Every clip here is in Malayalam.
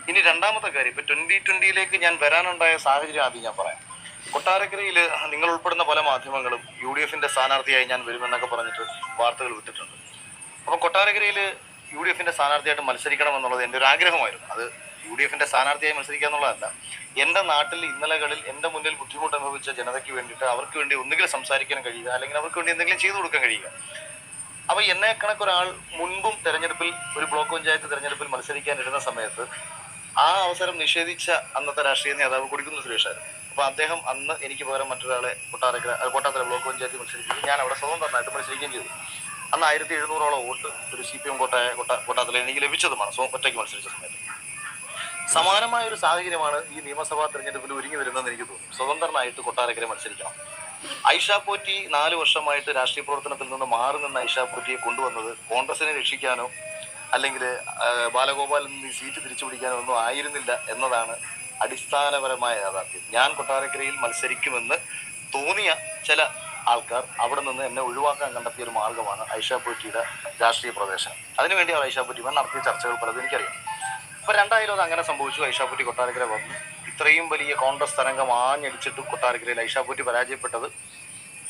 ഇനി രണ്ടാമത്തെ കാര്യം, ഇപ്പൊ 2020 ഞാൻ വരാനുണ്ടായ സാഹചര്യം ആദ്യം ഞാൻ പറയാം. കൊട്ടാരക്കരയിൽ നിങ്ങൾ ഉൾപ്പെടുന്ന പല മാധ്യമങ്ങളും UDF-ന്റെ സ്ഥാനാർത്ഥിയായി ഞാൻ വരുമെന്നൊക്കെ പറഞ്ഞിട്ട് വാർത്തകൾ വിട്ടിട്ടുണ്ട്. അപ്പൊ കൊട്ടാരക്കരയിൽ UDF-ന്റെ സ്ഥാനാർത്ഥിയായിട്ട് മത്സരിക്കണം എന്നുള്ളത് എൻ്റെ ഒരു ആഗ്രഹമായിരുന്നു. അത് UDF-ന്റെ സ്ഥാനാർത്ഥിയായി മത്സരിക്കുക എന്നുള്ളതല്ല, എൻ്റെ നാട്ടിൽ ഇന്നലകളിൽ എൻ്റെ മുന്നിൽ ബുദ്ധിമുട്ട് അനുഭവിച്ച ജനതയ്ക്ക് വേണ്ടിയിട്ട് അവർക്ക് വേണ്ടി ഒന്നുകിൽ സംസാരിക്കാൻ കഴിയുക, അല്ലെങ്കിൽ അവർക്ക് വേണ്ടി എന്തെങ്കിലും ചെയ്തു കൊടുക്കാൻ കഴിയുക. അപ്പൊ എന്നെ കണക്കൊരാൾ മുൻപും തെരഞ്ഞെടുപ്പിൽ, ഒരു ബ്ലോക്ക് പഞ്ചായത്ത് തെരഞ്ഞെടുപ്പിൽ മത്സരിക്കാൻ ഇരുന്ന സമയത്ത് ആ അവസരം നിഷേധിച്ച അന്നത്തെ രാഷ്ട്രീയ നേതാവ് കൊടിക്കുന്നിൽ സുരേഷായിരുന്നു. അപ്പൊ അദ്ദേഹം അന്ന് എനിക്ക് പകരം മറ്റൊരാളെ കോട്ടാത്തല ബ്ലോക്ക് പഞ്ചായത്തിൽ മത്സരിക്കുകയും ഞാൻ അവിടെ സ്വതന്ത്രമായിട്ട് മത്സരിക്കുകയും ചെയ്തു. അന്ന് 1700 വോട്ട് ഒരു CPM കോട്ടാത്തല എനിക്ക് ലഭിച്ചതുമാണ് ഒറ്റയ്ക്ക് മത്സരിച്ച സമയത്ത്. സമാനമായ ഒരു സാഹചര്യമാണ് ഈ നിയമസഭാ തെരഞ്ഞെടുപ്പിൽ ഒരുങ്ങി വരുന്നതെന്ന് എനിക്ക് തോന്നുന്നു. സ്വതന്ത്രനായിട്ട് കൊട്ടാരക്കര മത്സരിക്കണം. ഐഷ പോറ്റി 4 വർഷമായിട്ട് രാഷ്ട്രീയ പ്രവർത്തനത്തിൽ നിന്ന് മാറി നിന്ന് ഐഷ പോറ്റിയെ കൊണ്ടുവന്നത് കോൺഗ്രസിനെ രക്ഷിക്കാനോ അല്ലെങ്കിൽ ബാലഗോപാലിൽ നിന്ന് സീറ്റ് തിരിച്ചു പിടിക്കാനോ ഒന്നും ആയിരുന്നില്ല എന്നതാണ് അടിസ്ഥാനപരമായ യാഥാർത്ഥ്യം. ഞാൻ കൊട്ടാരക്കരയിൽ മത്സരിക്കുമെന്ന് തോന്നിയ ചില ആൾക്കാർ അവിടെ നിന്ന് എന്നെ ഒഴിവാക്കാൻ കണ്ടെത്തിയ ഒരു മാർഗമാണ് ഐഷ പോറ്റിയുടെ രാഷ്ട്രീയ പ്രവേശനം. അതിനുവേണ്ടി അവർ ഐഷ പോറ്റി നടത്തിയ ചർച്ചകൾ പലതും എനിക്കറിയാം. ഇപ്പൊ 2000 അത് അങ്ങനെ സംഭവിച്ചു. ഐഷ പോറ്റി കൊട്ടാരക്കര വന്നു. ഇത്രയും വലിയ കോൺഗ്രസ് തരംഗം ആഞ്ഞടിച്ചിട്ട് കൊട്ടാരക്കരയിൽ ഐഷ പോറ്റി പരാജയപ്പെട്ടത്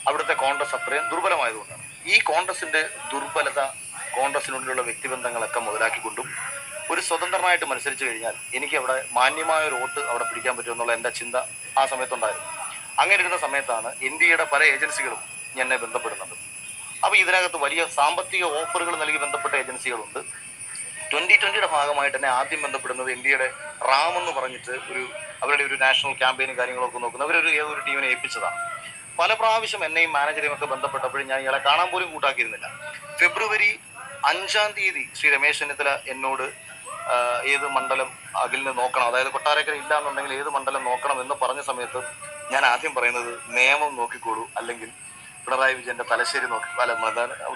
അവിടുത്തെ കോൺഗ്രസ് അത്രയും ദുർബലമായതുകൊണ്ടാണ്. ഈ കോൺഗ്രസിന്റെ ദുർബലത, കോൺഗ്രസിനുള്ളിലുള്ള വ്യക്തിബന്ധങ്ങളൊക്കെ മുതലാക്കിക്കൊണ്ടും ഒരു സ്വതന്ത്രമായിട്ട് മത്സരിച്ചു കഴിഞ്ഞാൽ എനിക്ക് അവിടെ മാന്യമായ ഒരു വോട്ട് അവിടെ പിടിക്കാൻ പറ്റുമെന്നുള്ള എൻ്റെ ചിന്ത ആ സമയത്തുണ്ടായിരുന്നു. അങ്ങനെ ഇരുന്ന സമയത്താണ് NDAയുടെ പല ഏജൻസികളും എന്നെ ബന്ധപ്പെടുന്നത്. അപ്പോൾ ഇതിനകത്ത് വലിയ സാമ്പത്തിക ഓഫറുകൾ നൽകി ബന്ധപ്പെട്ട ഏജൻസികളുണ്ട്. 2020 ഭാഗമായിട്ട് തന്നെ ആദ്യം ബന്ധപ്പെടുന്നത് NDAയുടെ റാം എന്ന് പറഞ്ഞിട്ട് അവരുടെ ഒരു നാഷണൽ ക്യാമ്പയിനും കാര്യങ്ങളൊക്കെ നോക്കുന്ന അവരൊരു ഏതൊരു ടീമിനെ ഏൽപ്പിച്ചതാണ്. പല പ്രാവശ്യം എന്നെയും മാനേജരെയും ഒക്കെ ബന്ധപ്പെട്ടപ്പോഴും ഞാൻ ഇയാളെ കാണാൻ പോലും കൂട്ടാക്കിയിരുന്നില്ല. ഫെബ്രുവരി 5-ാം തീയതി ശ്രീ രമേശ് ചെന്നിത്തല എന്നോട് ഏത് മണ്ഡലം അഖിലിന് നോക്കണം, അതായത് കൊട്ടാരക്കര ഇല്ല എന്നുണ്ടെങ്കിൽ ഏത് മണ്ഡലം നോക്കണം എന്ന് പറഞ്ഞ സമയത്ത് ഞാൻ ആദ്യം പറയുന്നത് നിയമം നോക്കിക്കോളൂ, അല്ലെങ്കിൽ പിണറായി വിജയന്റെ തലശ്ശേരി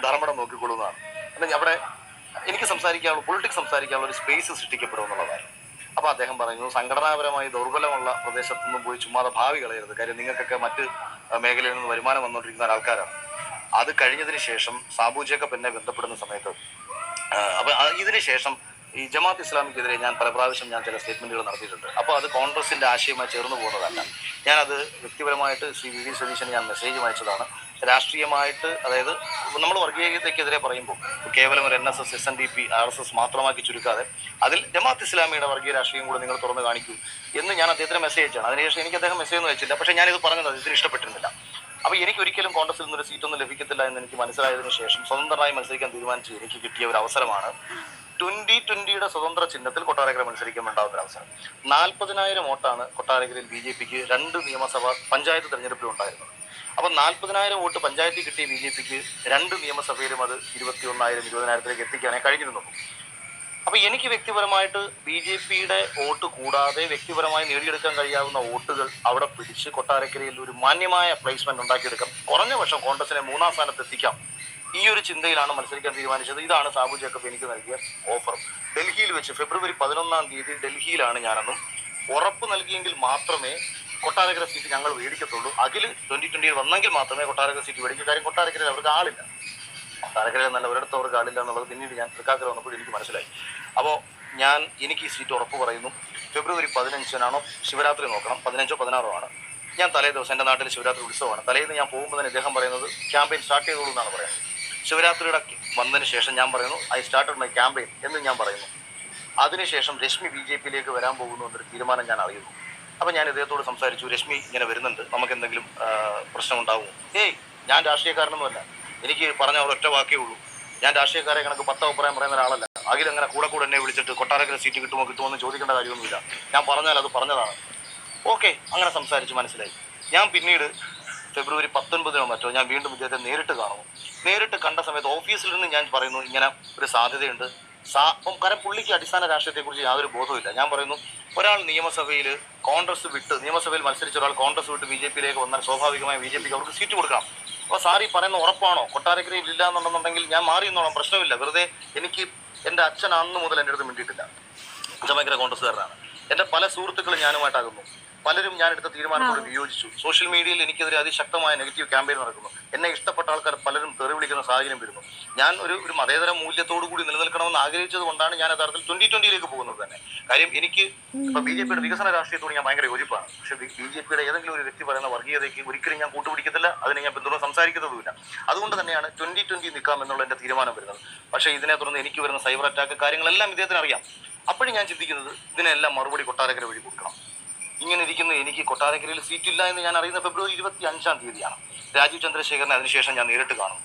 ധർമ്മടം നോക്കിക്കോളൂ എന്നാണ്. അല്ലെങ്കിൽ അവിടെ എനിക്ക് സംസാരിക്കാനുള്ള, പൊളിറ്റിക്സ് സംസാരിക്കാനുള്ള ഒരു സ്പേസ് സൃഷ്ടിക്കപ്പെടും എന്നുള്ളതായിരുന്നു. അപ്പോൾ അദ്ദേഹം പറയുന്നു, സംഘടനാപരമായി ദൗർബലമുള്ള പ്രദേശത്തുനിന്നും പോയി ചുമ്മാതെ ഭാവി കളയരുത്, കാര്യം നിങ്ങൾക്കൊക്കെ മറ്റ് മേഖലയിൽ നിന്ന് വരുമാനം വന്നുകൊണ്ടിരിക്കുന്ന ആൾക്കാരാണ്. അത് കഴിഞ്ഞതിന് ശേഷം സാബു ജേക്കബ് എന്നെ ബന്ധപ്പെടുന്ന സമയത്ത് അപ്പോൾ ഇതിന് ശേഷം ഈ ജമാഅത്ത് ഇസ്ലാമിക്കെതിരെ ഞാൻ പല പ്രാവശ്യം ചില സ്റ്റേറ്റ്മെന്റുകൾ നടത്തിയിട്ടുണ്ട്. അപ്പോൾ അത് കോൺഗ്രസിന്റെ ആശയമായി ചേർന്ന് പോകുന്നതല്ല. ഞാനത് വ്യക്തിപരമായിട്ട് ശ്രീ VD സതീശന് ഞാൻ മെസ്സേജ് അയച്ചതാണ്. രാഷ്ട്രീയമായിട്ട്, അതായത് നമ്മൾ വർഗീയതയ്ക്കെതിരെ പറയുമ്പോൾ കേവലം ഒരു NSS, SNDP, RSS മാത്രമാക്കി ചുരുക്കാതെ അതിൽ ജമാഅത്ത് ഇസ്ലാമിയുടെ വർഗീയ രാഷ്ട്രീയം കൂടെ നിങ്ങൾ തുറന്ന് കാണിക്കൂ എന്ന് ഞാൻ അദ്ദേഹത്തിന് മെസ്സേജ് അയച്ചാണ്. അതിനുശേഷം എനിക്ക് അദ്ദേഹം മെസ്സേജ് ഒന്നും അയച്ചില്ല. പക്ഷേ ഞാനിത് പറഞ്ഞത് ഇതിന് ഇഷ്ടപ്പെട്ടിരുന്നില്ല. അപ്പോൾ എനിക്ക് ഒരിക്കലും കോൺഗ്രസിൽ നിന്നൊരു സീറ്റൊന്നും ലഭിക്കത്തില്ല എന്ന് എനിക്ക് മനസ്സിലായതിനു ശേഷം സ്വതന്ത്രമായി മത്സരിക്കാൻ തീരുമാനിച്ച് എനിക്ക് കിട്ടിയ ഒരു അവസരമാണ് 2020 സ്വതന്ത്ര ചിഹ്നത്തിൽ കൊട്ടാരക്കര മത്സരിക്കാൻ ഉണ്ടാകുന്ന അവസരം. 40,000 വോട്ടാണ് കൊട്ടാരക്കരയിൽ BJPക്ക് 2 നിയമസഭാ പഞ്ചായത്ത് തെരഞ്ഞെടുപ്പിൽ ഉണ്ടായിരുന്നത്. അപ്പോൾ 40,000 വോട്ട് പഞ്ചായത്തിൽ കിട്ടിയ BJPക്ക് 2 നിയമസഭയിലും അത് 21,000-20,000 എത്തിക്കാനേ കഴിഞ്ഞിരുന്നുള്ളൂ. അപ്പോൾ എനിക്ക് വ്യക്തിപരമായിട്ട് BJPയുടെ വോട്ട് കൂടാതെ വ്യക്തിപരമായി നേടിയെടുക്കാൻ കഴിയാവുന്ന വോട്ടുകൾ അവിടെ പിടിച്ച് കൊട്ടാരക്കരയിൽ ഒരു മാന്യമായ പ്ലേസ്മെന്റ് ഉണ്ടാക്കിയെടുക്കാം, കുറഞ്ഞ പക്ഷം കോൺഗ്രസിനെ 3-ാം സ്ഥാനത്ത് എത്തിക്കാം, ഈ ഒരു ചിന്തയിലാണ് മത്സരിക്കാൻ തീരുമാനിച്ചത്. ഇതാണ് സാബു ജേക്കബ് എനിക്ക് നൽകിയ ഓഫർ. ഡൽഹിയിൽ വെച്ച് ഫെബ്രുവരി 11-ാം തീയതി ഡൽഹിയിലാണ് ഞാനെന്നും ഉറപ്പ് നൽകിയെങ്കിൽ മാത്രമേ കൊട്ടാരക്കര സീറ്റ് ഞങ്ങൾ മേടിക്കത്തുള്ളൂ. അഖിൽ 2020 വന്നെങ്കിൽ മാത്രമേ കൊട്ടാരക്കര സീറ്റ് മേടിക്കൂ. കാര്യം കൊട്ടാരക്കരയിൽ അവർക്ക് ആളില്ല. കൊട്ടാരക്കരയിൽ നല്ല ഒരിടത്ത് അവർക്ക് ആളില്ല എന്നുള്ളത് പിന്നീട് ഞാൻ തൃക്കാക്കര വന്നപ്പോൾ എനിക്ക് മനസ്സിലായി. അപ്പോൾ എനിക്ക് ഈ സീറ്റ് ഉറപ്പ് പറയുന്നു. ഫെബ്രുവരി 15-നാണോ ശിവരാത്രി നോക്കണം, 15-ഓ 16-ഓ ആണ്. ഞാൻ തലേ ദിവസം, എൻ്റെ നാട്ടിൽ ശിവരാത്രി ഉത്സവമാണ്, തലേന്ന് ഞാൻ പോകുമ്പോൾ തന്നെ ഇദ്ദേഹം പറയുന്നത് ക്യാമ്പയിൻ സ്റ്റാർട്ട് ചെയ്തോളൂ എന്നാണ് പറയുന്നത്. ശിവരാത്രിയുടെ വന്നതിന് ശേഷം ഞാൻ പറയുന്നു ഐ സ്റ്റാർട്ടഡ് മൈ ക്യാമ്പയിൻ എന്ന് ഞാൻ പറയുന്നു. അതിനുശേഷം രശ്മി BJPയിലേക്ക് വരാൻ പോകുന്നു എന്നൊരു തീരുമാനം ഞാൻ അറിയുന്നു. അപ്പോൾ ഞാൻ ഇദ്ദേഹത്തോട് സംസാരിച്ചു, രശ്മി ഇങ്ങനെ വരുന്നുണ്ട്, നമുക്ക് എന്തെങ്കിലും പ്രശ്നം ഉണ്ടാകുമോ? ഞാൻ രാഷ്ട്രീയക്കാരനൊന്നുമല്ല, എനിക്ക് പറഞ്ഞ ഒരൊറ്റ വാക്കേ ഉള്ളൂ, ഞാൻ രാഷ്ട്രീയക്കാരെ കണക്ക് 10 അഭിപ്രായം പറയുന്ന ഒരാളല്ല. അഖിൽ അങ്ങനെ കൂടെ എന്നെ വിളിച്ചിട്ട് കൊട്ടാരക്കര സീറ്റ് കിട്ടുമോ എന്ന് ചോദിക്കേണ്ട കാര്യമൊന്നുമില്ല. ഞാൻ പറഞ്ഞാൽ അത് പറഞ്ഞതാണ്. ഓക്കെ, അങ്ങനെ സംസാരിച്ച് മനസ്സിലായി. ഞാൻ പിന്നീട് ഫെബ്രുവരി 19-നോ മറ്റോ ഞാൻ വീണ്ടും ഇദ്ദേഹത്തെ നേരിട്ട് കാണുന്നു. നേരിട്ട് കണ്ട സമയത്ത് ഓഫീസിൽ നിന്ന് ഞാൻ പറയുന്നു, ഇങ്ങനെ ഒരു സാധ്യതയുണ്ട്. കാരണം പുള്ളിക്ക് അടിസ്ഥാന രാഷ്ട്രീയത്തെക്കുറിച്ച് യാതൊരു ബോധവുമില്ല. ഞാൻ പറയുന്നു, ഒരാൾ നിയമസഭയിൽ കോൺഗ്രസ് വിട്ട്, നിയമസഭയിൽ മത്സരിച്ച ഒരാൾ കോൺഗ്രസ് വിട്ട് BJPയിലേക്ക് വന്നാൽ സ്വാഭാവികമായി BJPക്ക് അവർക്ക് സീറ്റ് കൊടുക്കണം. അപ്പോൾ സാറി പറയുന്ന ഉറപ്പാണോ? കൊട്ടാരക്കരയിൽ ഇല്ല എന്നുണ്ടെന്നുണ്ടെങ്കിൽ ഞാൻ മാറി എന്നോളം, പ്രശ്നമില്ല. വെറുതെ എനിക്ക് എൻ്റെ അച്ഛൻ അന്ന് മുതൽ എൻ്റെ അടുത്ത് മിണ്ടിയിട്ടില്ല. അച്ഛൻ ഭയങ്കര കോൺഗ്രസ്സുകാരനാണ്. എൻ്റെ പല സുഹൃത്തുക്കളും ഞാനുമായിട്ടാകുന്നു. പലരും ഞാൻ എടുത്ത തീരുമാനത്തോട് വിയോജിച്ചു. സോഷ്യൽ മീഡിയയിൽ എനിക്കെതിരെ അതിശക്തമായ നെഗറ്റീവ് ക്യാമ്പയിൻ നടക്കുന്നു. എന്നെ ഇഷ്ടപ്പെട്ട ആൾക്കാർ പലരും തെറി വിളിക്കുന്ന സാഹചര്യം വരുന്നു. ഞാൻ ഒരു മതേതര മൂല്യത്തോടു കൂടി നിലനിൽക്കണമെന്ന് ആഗ്രഹിച്ചത് കൊണ്ടാണ് ഞാൻ യഥാർത്ഥത്തിൽ 2020 പോകുന്നത് തന്നെ. കാര്യം എനിക്ക് ഇപ്പൊ BJP-യുടെ വികസന രാഷ്ട്രീയത്തോട് ഞാൻ ഭയങ്കര യോജിപ്പാണ്. പക്ഷെ BJP-യുടെ ഏതെങ്കിലും ഒരു വ്യക്തി പറയുന്ന വർഗീയതയ്ക്ക് ഒരിക്കലും ഞാൻ കൂട്ടുപിടിക്കത്തില്ല, അതിനെ ഞാൻ പിന്തുണ സംസാരിക്കുന്നതുമില്ല. അതുകൊണ്ട് തന്നെയാണ് 2020 നിൽക്കാം എന്നുള്ള എന്റെ തീരുമാനം വരുന്നത്. പക്ഷേ ഇതിനെ തുടർന്ന് എനിക്ക് വരുന്ന സൈബർ അറ്റാക്ക് കാര്യങ്ങളെല്ലാം ഇദ്ദേഹത്തിന് അറിയാം. അപ്പോഴും ഞാൻ ചിന്തിക്കുന്നത് ഇതിനെല്ലാം മറുപടി കൊട്ടാരക്കര വഴി കൊടുക്കണം. ഇങ്ങനെ ഇരിക്കുന്ന എനിക്ക് കൊട്ടാരക്കരയിൽ സീറ്റില്ല എന്ന് ഞാൻ അറിയുന്ന ഫെബ്രുവരി 25-ാം തീയതിയാണ്. രാജീവ് ചന്ദ്രശേഖരനെ അതിനുശേഷം ഞാൻ നേരിട്ട് കാണും.